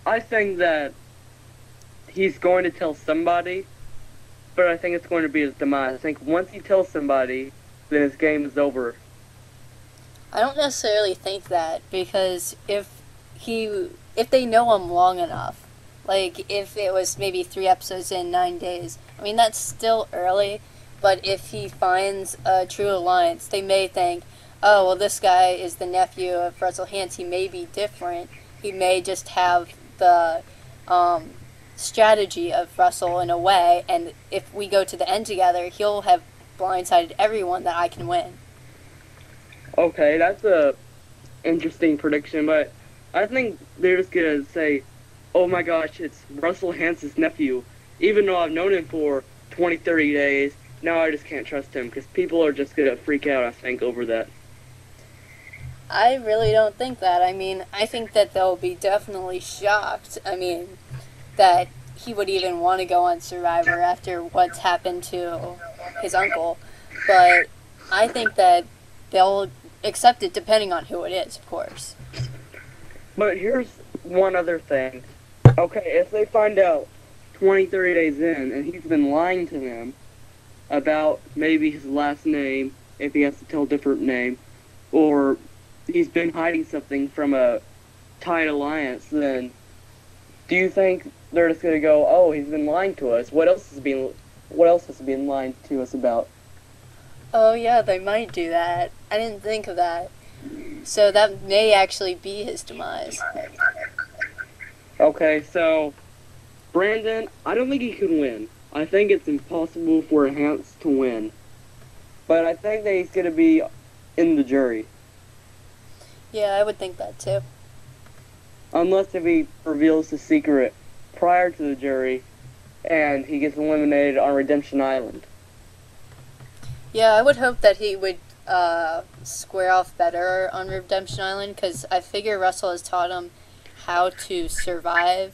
I think that he's going to tell somebody, but I think it's going to be his demise. I think once he tells somebody, then his game is over. I don't necessarily think that, because if they know him long enough, like if it was maybe 3 episodes in 9 days, I mean that's still early, but if he finds a true alliance, they may think, oh well, this guy is the nephew of Russell Hantz. He may be different. He may just have the strategy of Russell in a way, and if we go to the end together, he'll have blindsided everyone that I can win. Okay, that's a interesting prediction, but I think they're just gonna say, oh my gosh, it's Russell Hantz's nephew. Even though I've known him for 20, 30 days, now I just can't trust him, because people are just gonna freak out, I think, over that. I really don't think that. I mean, I think that they'll be definitely shocked. I mean, that he would even want to go on Survivor after what's happened to his uncle. But I think that they'll accept it depending on who it is, of course. But here's one other thing. Okay, if they find out 20, 30 days in, and he's been lying to them about maybe his last name, if he has to tell a different name, or he's been hiding something from a tied alliance, then do you think they're just going to go, oh, he's been lying to us? What else has he been lying to us about? Oh yeah, they might do that. I didn't think of that. So that may actually be his demise. Okay, so Brandon, I don't think he can win. I think it's impossible for Hantz to win. But I think that he's going to be in the jury. Yeah, I would think that too. Unless if he reveals the secret prior to the jury and he gets eliminated on Redemption Island. Yeah, I would hope that he would square off better on Redemption Island, because I figure Russell has taught him how to survive,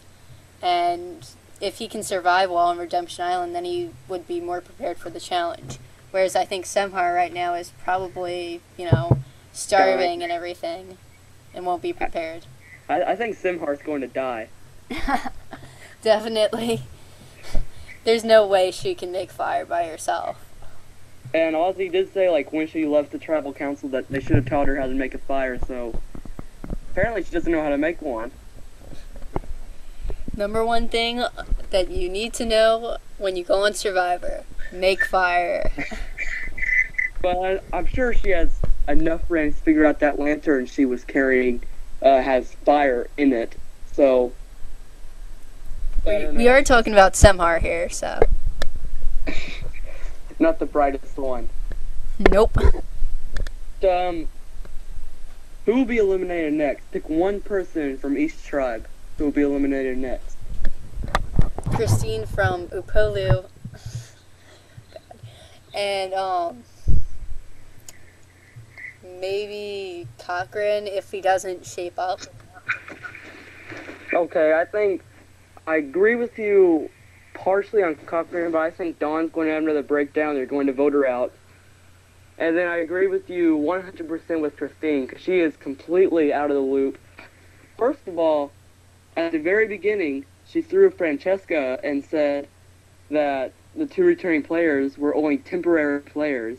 and if he can survive well on Redemption Island, then he would be more prepared for the challenge. Whereas I think Semhar right now is probably, starving and everything, and won't be prepared. I think Semhar's going to die. Definitely. There's no way she can make fire by herself. And Ozzy did say, like, when she left the tribal council, that they should have taught her how to make a fire, so apparently she doesn't know how to make one. Number one thing that you need to know when you go on Survivor, make fire. But I'm sure she has enough friends to figure out that lantern she was carrying has fire in it, so... We are talking about Semhar here, so... Not the brightest one. Nope. Who will be eliminated next? Pick one person from each tribe who will be eliminated next. Christine from Upolu. And, maybe Cochran if he doesn't shape up. Okay, I agree with you partially on Cochran, but I think Dawn's going to have another breakdown. They're going to vote her out. And then I agree with you 100% with Christine, because she is completely out of the loop. First of all, at the very beginning, she threw Francesca and said that the 2 returning players were only temporary players.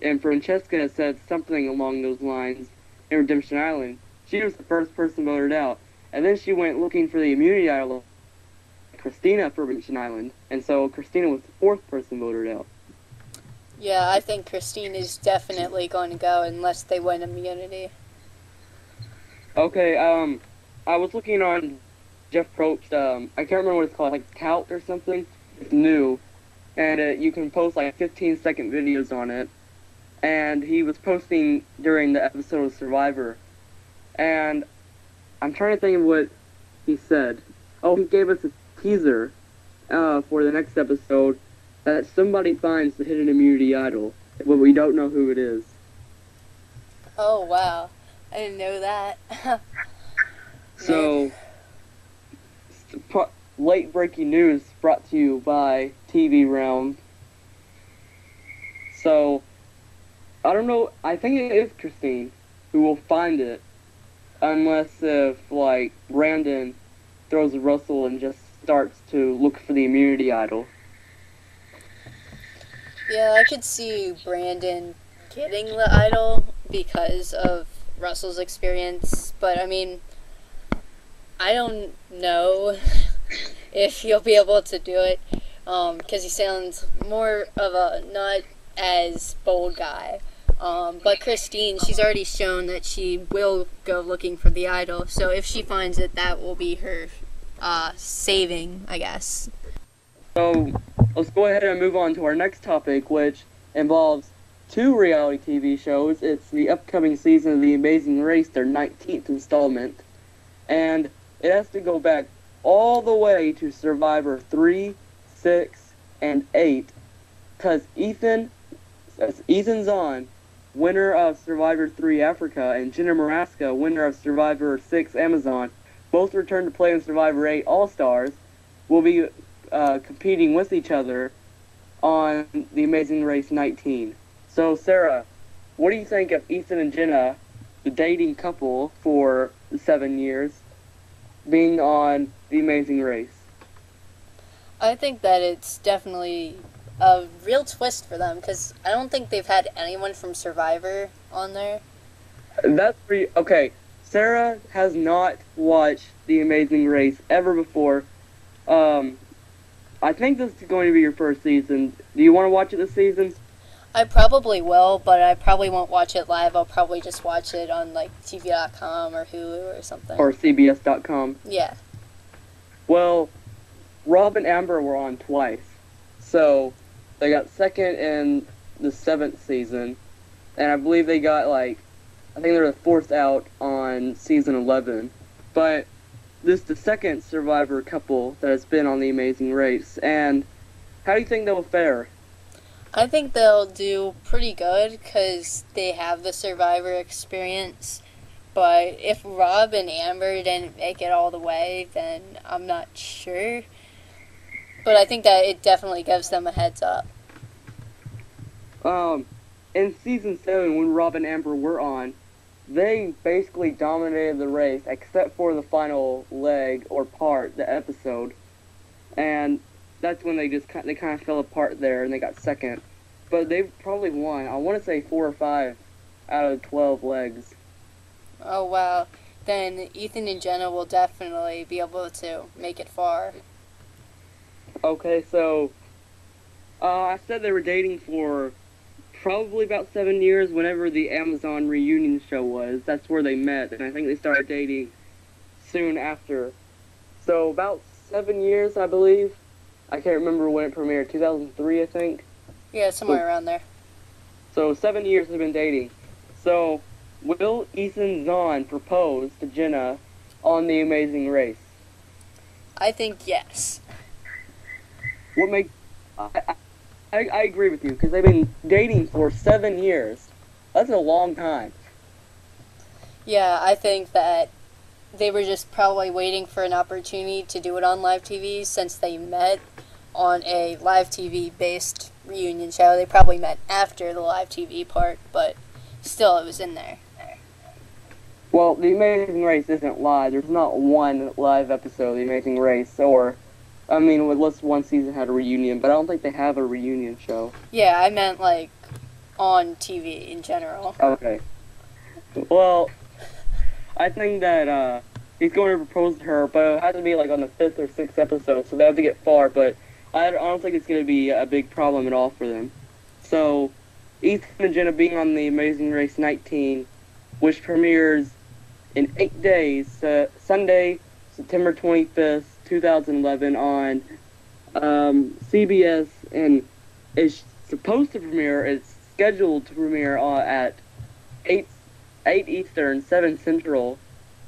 And Francesca said something along those lines in Redemption Island. She was the first person voted out. And then she went looking for the immunity idol, Christina, for Redemption Island. And so Christina was the 4th person voted out. Yeah, I think Christine is definitely going to go unless they win immunity. Okay, I was looking on Jeff Probst, I can't remember what it's called, like Tout or something. It's new. And you can post like 15-second videos on it. And he was posting during the episode of Survivor. And I'm trying to think of what he said. Oh, he gave us a teaser for the next episode that somebody finds the hidden immunity idol, but we don't know who it is. Oh, wow. I didn't know that. So, late breaking news brought to you by TVRealm. So, I don't know, I think it is Christine who will find it, unless if, like, Brandon throws Russell and just starts to look for the immunity idol. Yeah, I could see Brandon getting the idol because of Russell's experience, but I mean, I don't know if he'll be able to do it, because he sounds more of a not as bold guy. But Christine, she's already shown that she will go looking for the idol, so if she finds it, that will be her saving, I guess. So let's go ahead and move on to our next topic, which involves two reality TV shows. It's the upcoming season of The Amazing Race, their 19th installment. And it has to go back all the way to Survivor 3, 6, and 8. Because Ethan Zahn, winner of Survivor 3 Africa, and Jenna Maraska, winner of Survivor 6 Amazon, both return to play in Survivor 8 All-Stars, will be competing with each other on The Amazing Race 19. So, Sarah, what do you think of Ethan and Jenna, the dating couple for 7 years, being on The Amazing Race? I think that it's definitely a real twist for them, because I don't think they've had anyone from Survivor on there. That's pretty... Okay, Sarah has not watched The Amazing Race ever before. I think this is going to be your first season. Do you want to watch it this season? I probably will, but I probably won't watch it live. I'll probably just watch it on, like, TV.com or Hulu or something. Or CBS.com? Yeah. Well, Rob and Amber were on twice. So, they got second in the 7th season. And I believe they got, like, I think they were the 4th out on season 11. But this is the second Survivor couple that has been on The Amazing Race. And how do you think they'll fare? I think they'll do pretty good because they have the Survivor experience. But if Rob and Amber didn't make it all the way, then I'm not sure. But I think that it definitely gives them a heads up. In season 7, when Rob and Amber were on, they basically dominated the race, except for the final leg or part, the episode. And that's when they kind of fell apart there, and they got second. But they probably won, I want to say 4 or 5 out of 12 legs. Oh, wow. Then Ethan and Jenna will definitely be able to make it far. Okay, so I said they were dating for probably about 7 years whenever the Amazon reunion show was. That's where they met, and I think they started dating soon after. So about 7 years, I believe. I can't remember when it premiered. 2003, I think. Yeah, somewhere around there. So 7 years they've been dating. So will Ethan Zahn propose to Jenna on The Amazing Race? I think yes. What makes... I agree with you, because they've been dating for 7 years. That's a long time. Yeah, I think that they were just probably waiting for an opportunity to do it on live TV since they met on a live TV-based reunion show. They probably met after the live TV part, but still it was in there. Well, The Amazing Race isn't live. There's not one live episode of The Amazing Race, or... I mean, unless one season had a reunion, but I don't think they have a reunion show. Yeah, I meant, like, on TV in general. Okay. Well, I think that he's going to propose to her, but it'll have to be, like, on the 5th or 6th episode, so they have to get far, but I don't think it's going to be a big problem at all for them. So, Ethan and Jenna being on The Amazing Race 19, which premieres in 8 days, Sunday, September 25th, 2011 on CBS, and it's supposed to premiere, it's scheduled to premiere at 8 Eastern, 7 Central,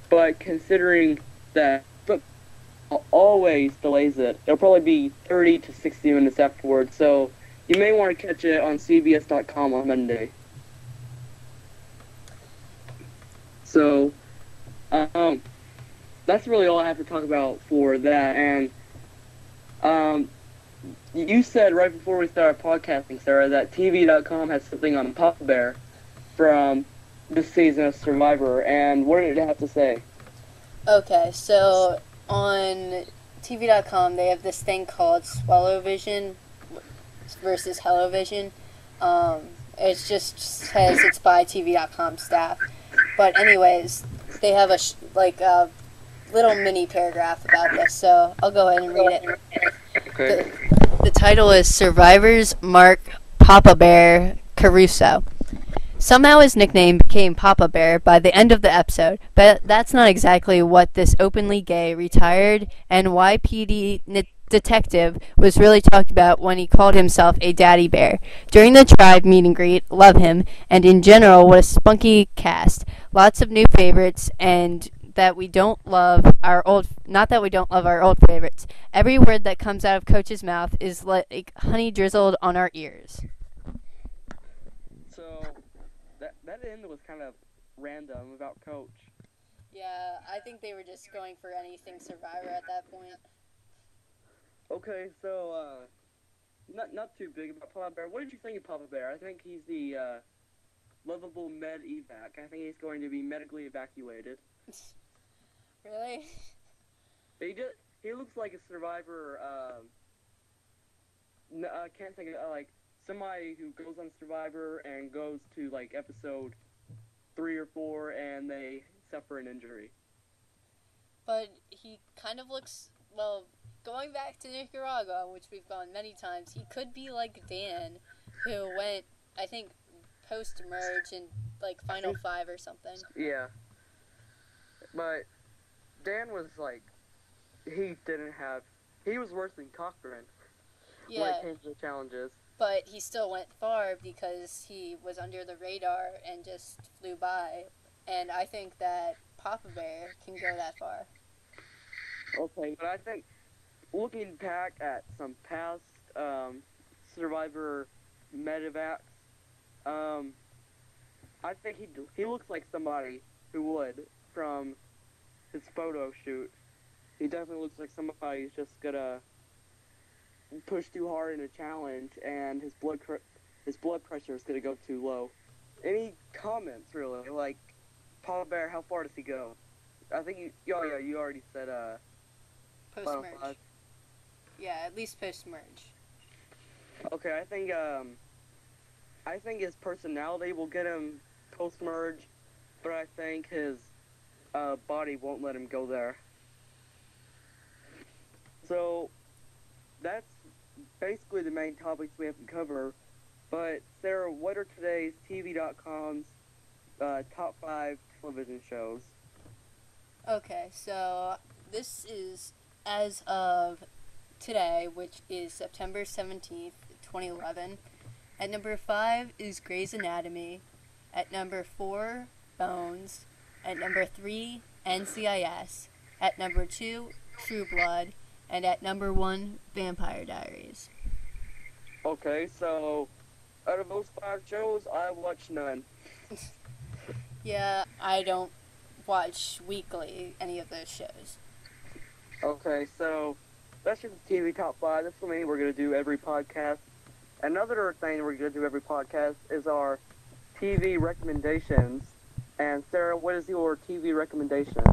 but considering that football always delays it, it'll probably be 30 to 60 minutes afterwards, so you may want to catch it on CBS.com on Monday. So, that's really all I have to talk about for that. And you said right before we started podcasting, Sarah, that TV.com has something on Papa Bear from this season of Survivor. And what did it have to say? Okay, so on TV.com, they have this thing called Swallow-Vision versus Hello-Vision. It just says it's by TV.com staff. But anyways, they have a little mini paragraph about this, so I'll go ahead and read it. Okay. The title is Survivors Mark Papa Bear Caruso. Somehow his nickname became Papa Bear by the end of the episode, but that's not exactly what this openly gay, retired NYPD detective was really talked about when he called himself a daddy bear. During the tribe meet and greet, love him, and in general, what a spunky cast. Lots of new favorites, and that we don't love our old, not that we don't love our old favorites. Every word that comes out of Coach's mouth is like honey drizzled on our ears. So, that end was kind of random about Coach. Yeah, I think they were just going for anything Survivor at that point. Okay, so, not too big about Papa Bear. What did you think of Papa Bear? I think he's the, lovable med evac. I think he's going to be medically evacuated. Really? He looks like a Survivor, I can't think of, like, somebody who goes on Survivor and goes to, like, episode 3 or 4 and they suffer an injury. But he kind of looks, well, going back to Nicaragua, which we've gone many times, he could be like Dan, who went, I think, post-merge in, like, Final 5 or something. Yeah. But Dan was, like, he was worse than Cochran when it came to the challenges. But he still went far because he was under the radar and just flew by. And I think that Papa Bear can go that far. Okay, but I think looking back at some past Survivor medevacs, I think he looks like somebody who would from his photo shoot. He definitely looks like somebody who's just gonna push too hard in a challenge, and his blood pressure is gonna go too low. Any comments really? Like, Papa Bear, how far does he go? I think you already said Post-merge. Yeah, at least post-merge. Okay, I think his personality will get him post-merge, but I think his body won't let him go there. So, that's basically the main topics we have to cover. But, Sarah, what are today's TV.com's top 5 television shows? Okay, so this is as of today, which is September 17th, 2011. At number 5 is Grey's Anatomy. At number 4, Bones. At number 3, NCIS. At number 2, True Blood. And at number 1, Vampire Diaries. Okay, so out of those 5 shows, I watch none. Yeah, I don't watch weekly any of those shows. Okay, so that's just the TV top 5. That's something we're going to do every podcast. Another thing we're going to do every podcast is our TV recommendations. And Sarah, what is your TV recommendation?